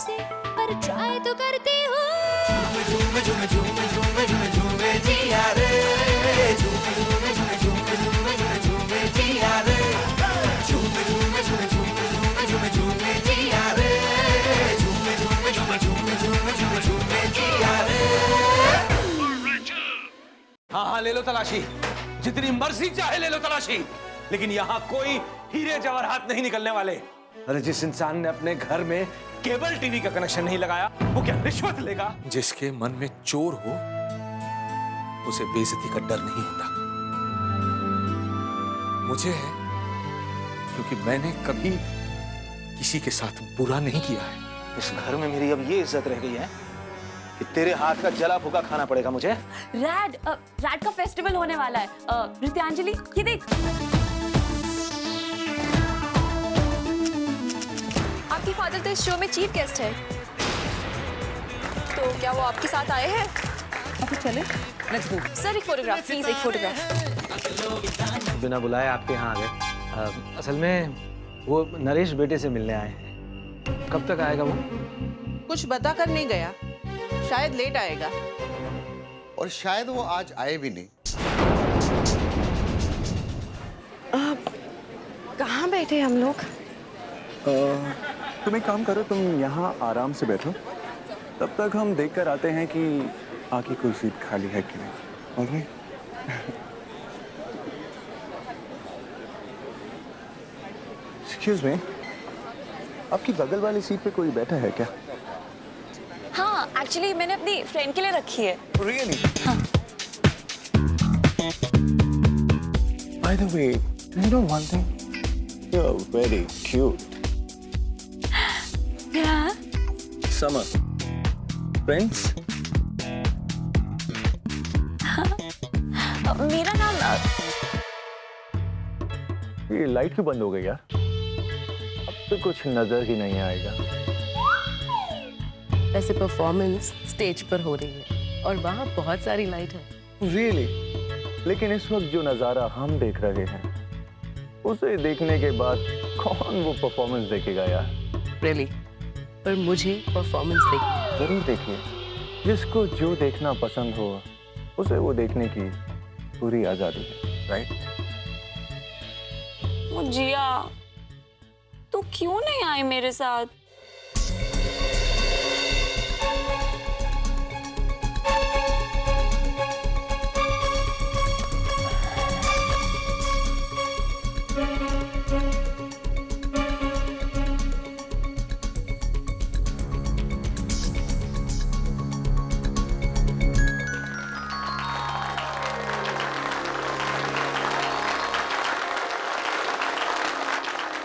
से, पर ट्राई तो करती हूँ। झूमे झूमे झूमे झूमे झूमे झूमे जिया रे, झूमे झूमे झूमे झूमे झूमे झूमे झूमे जिया रे, झूमे झूमे झूमे झूमे झूमे झूमे झूमे जिया रे, झूमे झूमे झूमे झूमे झूमे झूमे झूमे जिया रे। हाँ हाँ ले लो तलाशी, जितनी मर्जी चाहे ले लो तलाशी, लेकिन यहाँ कोई हीरे जवाहरात नहीं निकलने वाले। अरे जिस इंसान ने अपने घर में केबल टीवी का कनेक्शन नहीं लगाया, वो क्या रिश्वत लेगा? जिसके मन में चोर हो, उसे बेइज्जती का डर नहीं होता। मुझे है, क्योंकि मैंने कभी किसी के साथ बुरा नहीं किया है। इस घर में मेरी अब ये इज्जत रह गई है कि तेरे हाथ का जला फूका खाना पड़ेगा मुझे। रैड का फेस्टिवल होने वाला है। नृत्यांजलि, ये देख। आपकी फादर तो इस शो में चीफ गेस्ट है, तो क्या वो आपके साथ आए हैं? अभी चले, लेट्स गो। सर एक फोटोग्राफ प्लीज, एक फोटोग्राफ। बिना बुलाए आपके यहाँ आ गए। असल में वो नरेश बेटे से मिलने आए हैं। कब तक आएगा वो? कुछ बता कर नहीं गया, शायद लेट आएगा। और शायद वो आज आए भी नहीं। कहाँ बैठे हम लोग? तुम एक काम करो, तुम यहाँ आराम से बैठो, तब तक हम देख कर आते हैं कि आगे कोई सीट खाली है कि नहीं। ओके? एक्सक्यूज मी, आपकी बगल वाली सीट पे कोई बैठा है क्या? हाँ, एक्चुअली मैंने अपनी फ्रेंड के लिए रखी है। Really? By the way, you know one thing? You're very cute. Yeah. Summer. Friends? मेरा नाम ये लाइट क्यों बंद हो गई यार? अब तो कुछ नजर ही नहीं आएगा। वैसे परफॉर्मेंस स्टेज पर हो रही है और वहाँ बहुत सारी लाइट है। Really? लेकिन इस वक्त जो नजारा हम देख रहे हैं, उसे देखने के बाद कौन वो परफॉर्मेंस देखेगा यार? Really? पर मुझे परफॉर्मेंस देखनी। जरूर देखिए, जिसको जो देखना पसंद हो उसे वो देखने की पूरी आजादी है, राइट? वो जिया, तू क्यों नहीं आई मेरे साथ?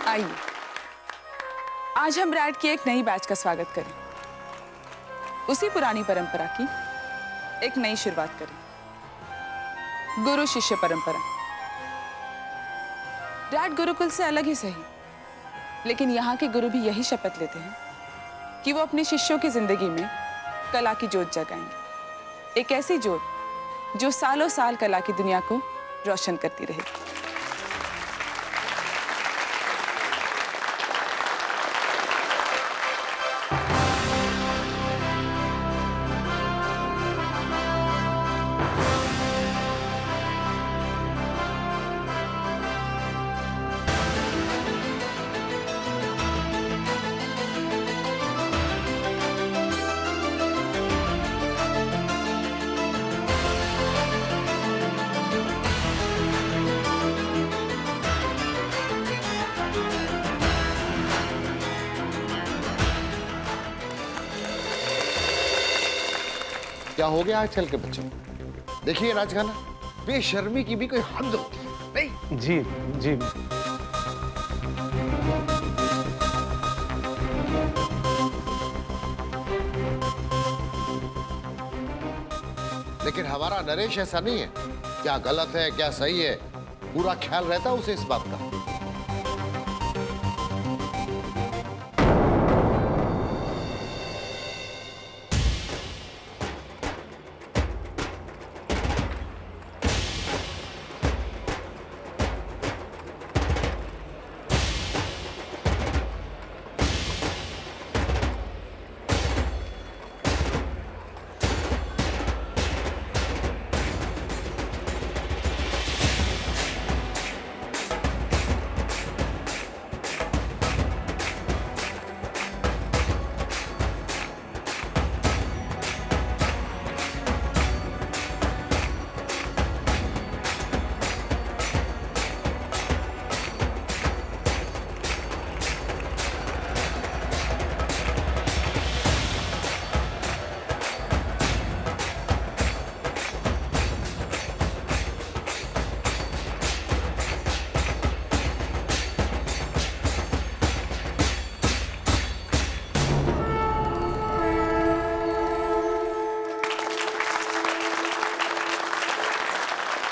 आइए, आज हम रैड की एक नई बैच का स्वागत करें। उसी पुरानी परंपरा की एक नई शुरुआत करें। गुरु शिष्य परंपरा। रैड गुरुकुल से अलग ही सही, लेकिन यहाँ के गुरु भी यही शपथ लेते हैं कि वो अपने शिष्यों की जिंदगी में कला की जोत जगाएंगे। एक ऐसी जोत जो सालों साल कला की दुनिया को रोशन करती रहेगी। क्या हो गया आजकल के बच्चों को? देखिए राजगाना, बेशर्मी की भी कोई हद होती है, नहीं? जी जी। लेकिन हमारा नरेश ऐसा नहीं है। क्या गलत है क्या सही है, पूरा ख्याल रहता है उसे इस बात का।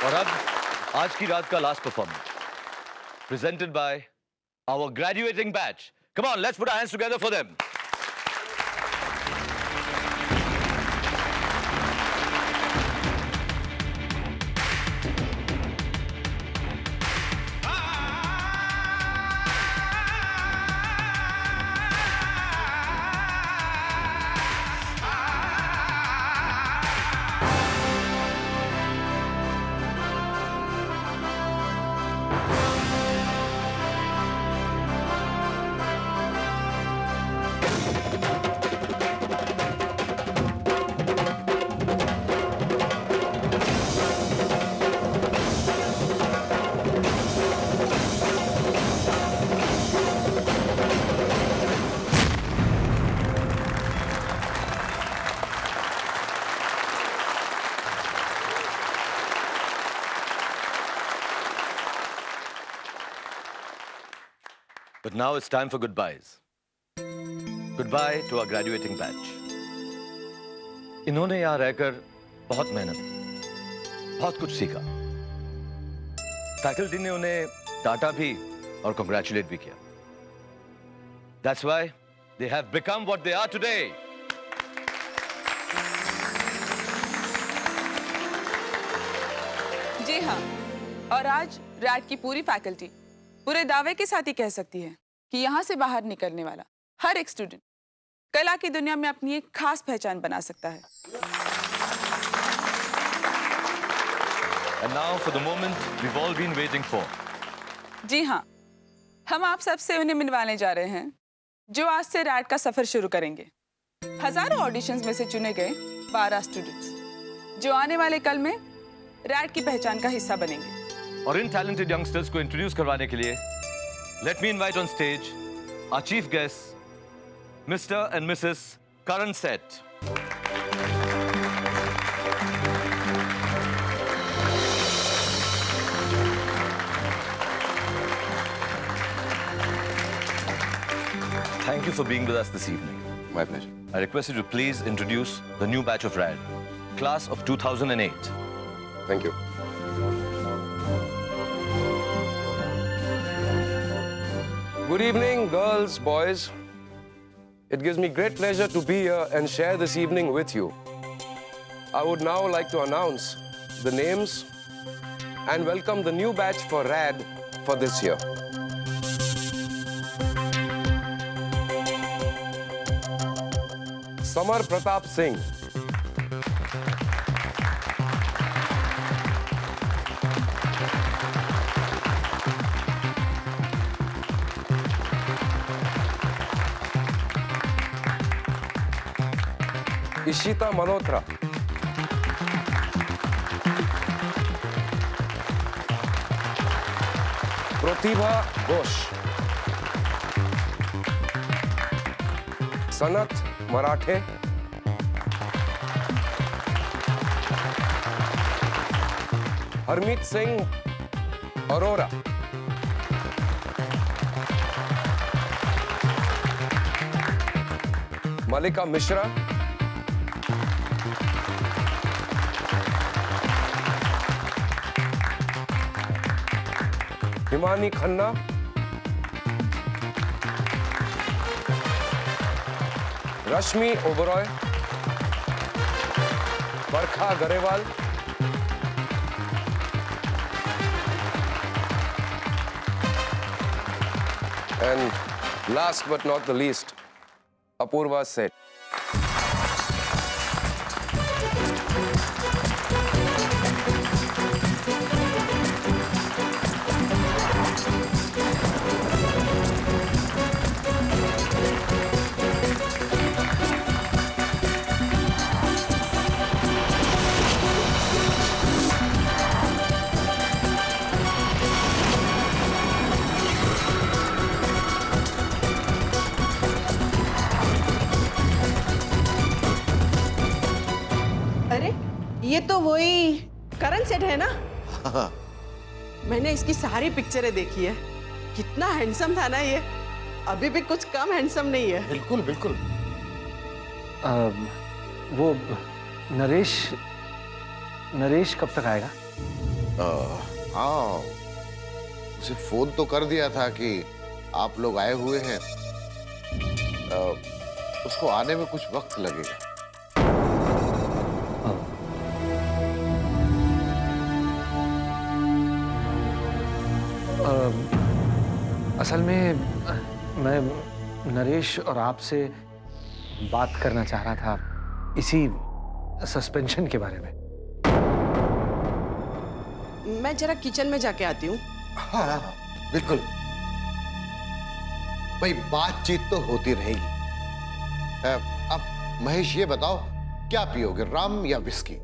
और अब आज की रात का last performance presented by our graduating batch. Come on, let's put our hands together for them. But now it's time for goodbyes. Goodbye to our graduating batch. इन्होंने यहाँ रहकर बहुत मेहनत की, बहुत कुछ सीखा. फैकल्टी ने उन्हें डांटा भी और कंग्रेचुलेट भी किया. That's why they have become what they are today. जी हाँ, और आज रैड की पूरी फैकल्टी पूरे दावे के साथ ही कह सकती है कि यहाँ से बाहर निकलने वाला हर एक स्टूडेंट कला की दुनिया में अपनी एक खास पहचान बना सकता है. And now for the moment we've all been waiting for. जी हाँ, हम आप सबसे उन्हें मिलवाने जा रहे हैं जो आज से रैड का सफर शुरू करेंगे. हजारों ऑडिशंस में से चुने गए 12 स्टूडेंट्स जो आने वाले कल में रैड की पहचान का हिस्सा बनेंगे. और इन टैलेंटेड यंगस्टर्स को इंट्रोड्यूस करवाने के लिए let me invite on stage our chief guest mister and missus Karan Seth. Thank you for being with us this evening. My pleasure. I request you to please introduce the new batch of RAD, class of 2008. Thank you. Good evening, girls, boys. It gives me great pleasure to be here and share this evening with you. I would now like to announce the names and welcome the new batch for RAD for this year. Samar Pratap Singh. Ishita Malhotra. Pratibha Ghosh. Sanat Marathe. Harmeet Singh Arora. Malika Mishra. Himani Khanna. Rashmi Oberoi. Barkha Garewal. And last but not the least, Apurva Seth. ये तो वही करण सेठ है ना? मैंने इसकी सारी पिक्चरें देखी है. कितना हैंडसम था ना ये. अभी भी कुछ कम हैंडसम नहीं है. बिल्कुल बिल्कुल. वो नरेश कब तक आएगा? हाँ, उसे फोन तो कर दिया था कि आप लोग आए हुए हैं। उसको आने में कुछ वक्त लगेगा। असल में मैं नरेश और आपसे बात करना चाह रहा था इसी सस्पेंशन के बारे में। मैं जरा किचन में जाके आती हूँ। हाँ, बिल्कुल। भाई बातचीत तो होती रहेगी। अब महेश ये बताओ, क्या पियोगे, रम या विस्की?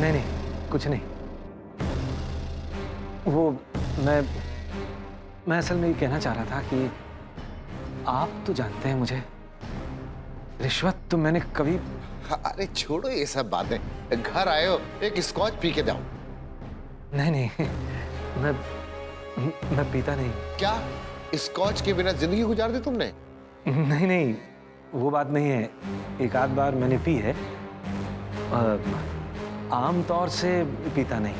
नहीं, कुछ नहीं। वो मैं असल में ये कहना चाह रहा था कि आप तो जानते हैं मुझे, रिश्वत तो मैंने कभी। अरे छोड़ो ये सब बातें, घर आए हो, एक स्कॉच पी के जाओ। नहीं, मैं पीता नहीं। क्या स्कॉच के बिना जिंदगी गुजार दी तुमने? नहीं, वो बात नहीं है। एक आध बार मैंने पी है, आम तौर से पीता नहीं।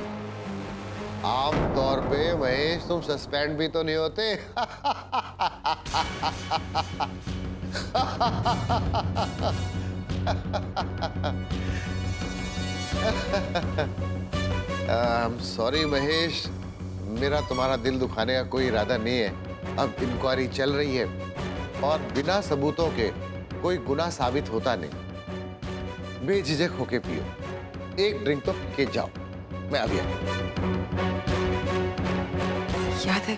आम तौर पे महेश तुम सस्पेंड भी तो नहीं होते। सॉरी महेश, मेरा तुम्हारा दिल दुखाने का कोई इरादा नहीं है। अब इंक्वायरी चल रही है और बिना सबूतों के कोई गुनाह साबित होता नहीं। बेझिझक होके पियो, एक ड्रिंक तो पी के जाओ। मैं अभी याद है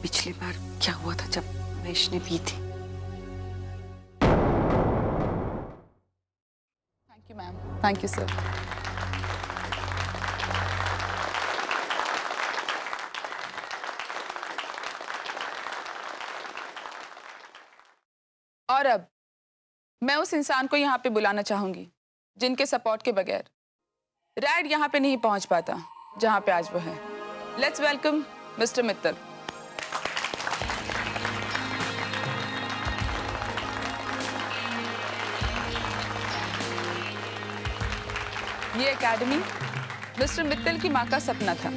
पिछली बार क्या हुआ था जब महेश ने पी थी? Thank you ma'am. Thank you sir. और अब मैं उस इंसान को यहाँ पे बुलाना चाहूंगी जिनके सपोर्ट के बगैर रैड यहाँ पे नहीं पहुंच पाता जहाँ पे आज वो है। Let's welcome mister Mittal. ये एकेडमी मिस्टर मित्तल की माँ का सपना था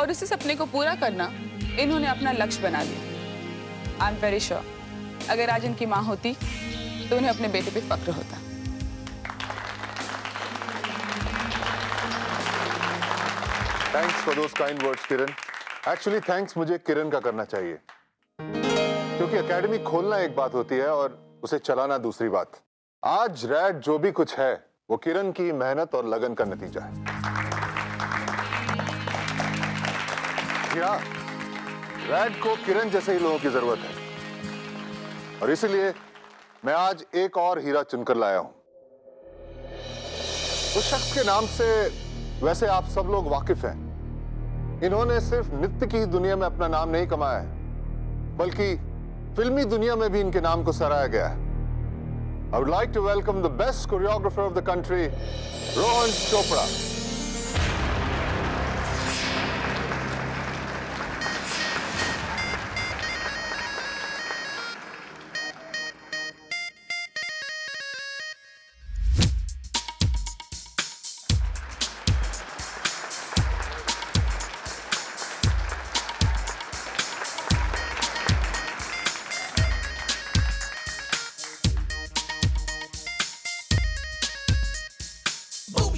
और उसी सपने को पूरा करना इन्होंने अपना लक्ष्य बना लिया। आई एम वेरी श्योर अगर आज इनकी माँ होती तो उन्हें अपने बेटे पे फक्र होता। Thanks for those kind words Kiran. Actually thanks मुझे किरण का करना चाहिए, क्योंकि एकेडमी खोलना एक बात होती है और उसे चलाना दूसरी बात। आज रैड जो भी कुछ है वो किरण की मेहनत और लगन का नतीजा है। या रैड को किरण जैसे ही लोगों की जरूरत है और इसीलिए मैं आज एक और हीरा चुनकर लाया हूं। उस शख्स के नाम से वैसे आप सब लोग वाकिफ हैं। इन्होंने सिर्फ नृत्य की दुनिया में अपना नाम नहीं कमाया है, बल्कि फिल्मी दुनिया में भी इनके नाम को सराहा गया है। I would like to welcome the best choreographer of the country, Rohan Chopra.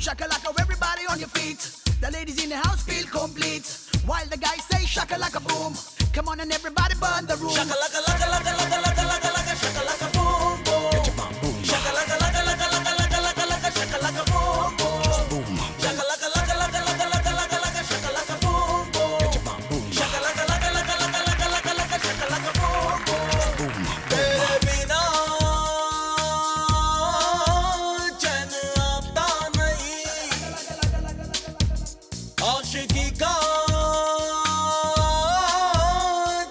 Shakalaka, everybody on your feet. The ladies in the house feel complete. While the guys say shakalaka boom. Come on and everybody burn the room. Shakalaka laka laka laka laka laka laka shakalaka boom boom. Get your bum boom. Shakalaka laka laka laka laka laka laka shakalaka boom boom. Just boom. Shakalaka laka laka laka laka laka laka shakalaka boom boom. Get your bum boom. Shakalaka laka laka laka laka laka laka shakalaka boom boom. Just boom. Tere bina आशिकी का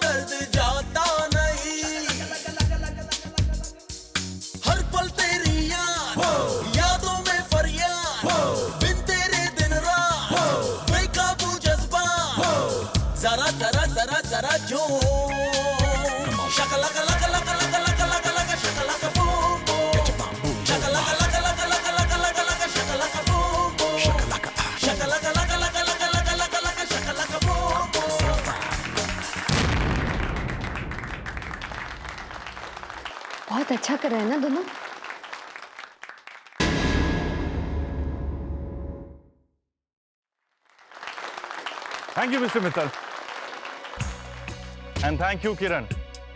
दर्द जाता नहीं। हर पल तेरी यादों में फरियाद, बिन तेरे दिन रात बेकाबू जज्बा। जरा जरा जरा जरा झूम। शकलका लका लका लका लका लका लका शकलका बूम बूम। शकलका लका लका लका लका लका लका शकलका बूम। अच्छा कर रहे हैं ना दोनों? Thank you mister Mittal and thank you Kiran,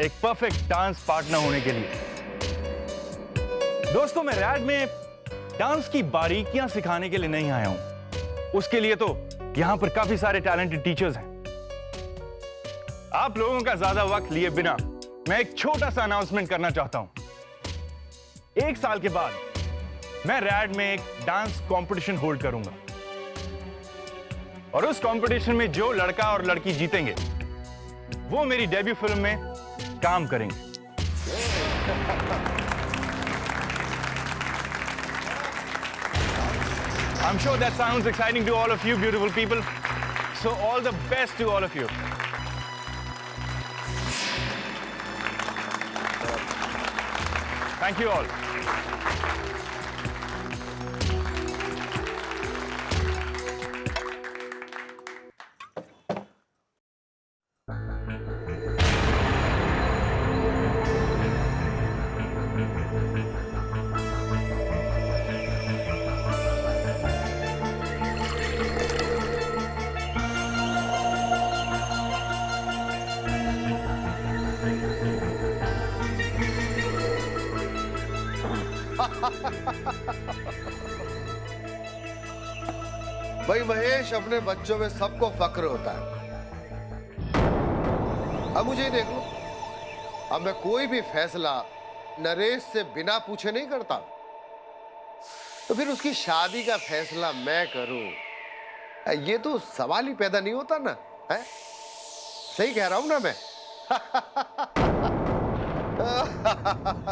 एक परफेक्ट डांस पार्टनर होने के लिए। दोस्तों, मैं रैड में डांस की बारीकियां सिखाने के लिए नहीं आया हूं, उसके लिए तो यहां पर काफी सारे टैलेंटेड टीचर्स हैं। आप लोगों का ज्यादा वक्त लिए बिना मैं एक छोटा सा अनाउंसमेंट करना चाहता हूं। 1 साल के बाद मैं रैड में एक डांस कंपटीशन होल्ड करूंगा और उस कंपटीशन में जो लड़का और लड़की जीतेंगे वो मेरी डेब्यू फिल्म में काम करेंगे। I'm sure that sounds exciting to all of you beautiful people. So all the best to all of you. Thank you all. भाई महेश, अपने बच्चों में सबको फक्र होता है। अब मुझे ही देख लो, अब मैं कोई भी फैसला नरेश से बिना पूछे नहीं करता, तो फिर उसकी शादी का फैसला मैं करूं, ये तो सवाल ही पैदा नहीं होता ना, है? सही कह रहा हूं ना मैं?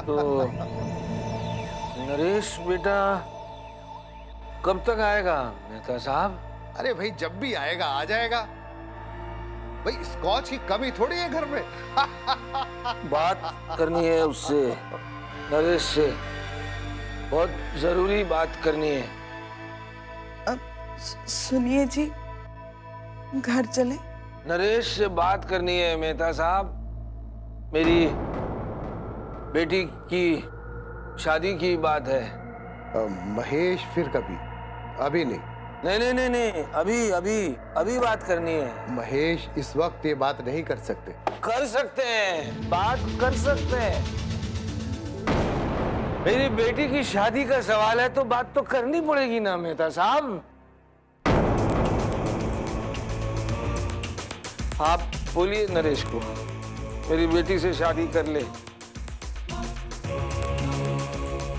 तो नरेश बेटा कब तक आएगा मेहता साहब? अरे भाई, जब भी आएगा आ जाएगा। भाई स्कॉच की कमी थोड़ी है घर में। बात करनी है उससे, नरेश से, बहुत जरूरी बात करनी है। अब सुनिए जी, घर चले। नरेश से बात करनी है मेहता साहब, मेरी बेटी की शादी की बात है। महेश, फिर कभी, अभी नहीं। नहीं, अभी बात करनी है। महेश, इस वक्त ये बात नहीं कर सकते। कर सकते हैं, बात कर सकते हैं। मेरी बेटी की शादी का सवाल है तो बात तो करनी पड़ेगी ना मेहता साहब। आप बोलिए नरेश को मेरी बेटी से शादी कर ले।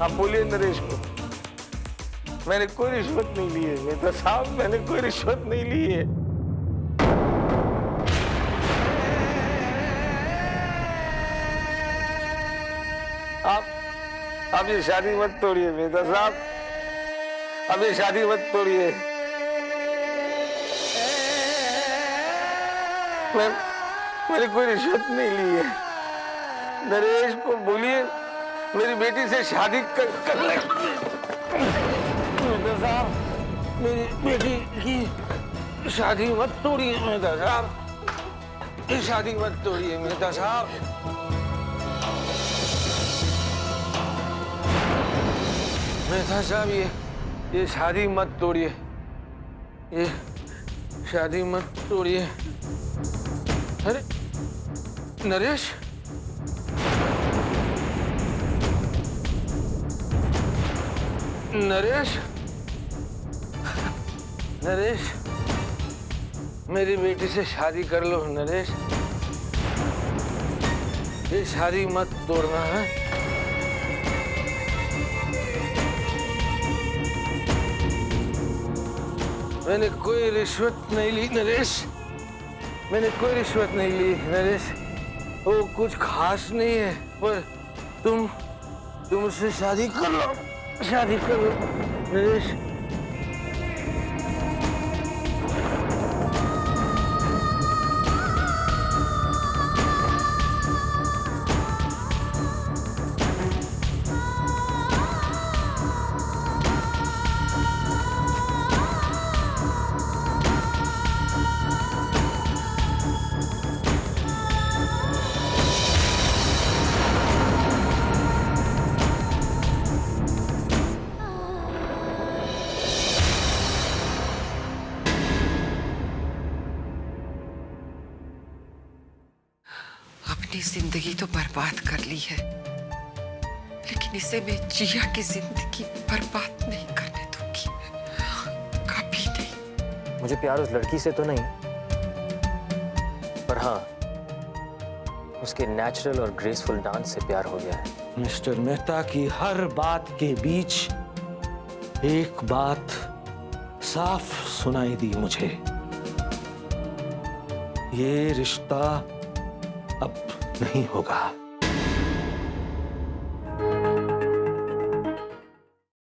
आप बोलिए नरेश को, मैंने कोई रिश्वत नहीं ली है मेहता साहब, मैंने कोई रिश्वत नहीं ली है। आप ये शादी मत तोड़िए मेहता साहब, अब ये शादी मत तोड़िए। मैंने कोई रिश्वत नहीं ली है। नरेश को बोलिए मेरी बेटी से शादी कर ले। मेहता साहब, मेरी बेटी की शादी मत तोड़िए मेहता साहब, ये शादी मत तोड़िए मेहता साहब। मेहता साहब, ये शादी मत तोड़िए, ये शादी मत तोड़िए। अरे नरेश, नरेश, नरेश, मेरी बेटी से शादी कर लो नरेश, ये शादी मत तोड़ना है। मैंने कोई रिश्वत नहीं ली नरेश, मैंने कोई रिश्वत नहीं ली नरेश, वो कुछ खास नहीं है, पर तुम उससे शादी कर लो, शादी कर लो नरेश। अपनी जिंदगी तो बर्बाद कर ली है, लेकिन इसे मैं जिया की जिंदगी बर्बाद नहीं करने दूंगी, कभी नहीं। मुझे प्यार उस लड़की से तो नहीं, पर हाँ उसके नेचुरल और ग्रेसफुल डांस से प्यार हो गया है। मिस्टर मेहता की हर बात के बीच एक बात साफ सुनाई दी मुझे। ये रिश्ता अब नहीं होगा।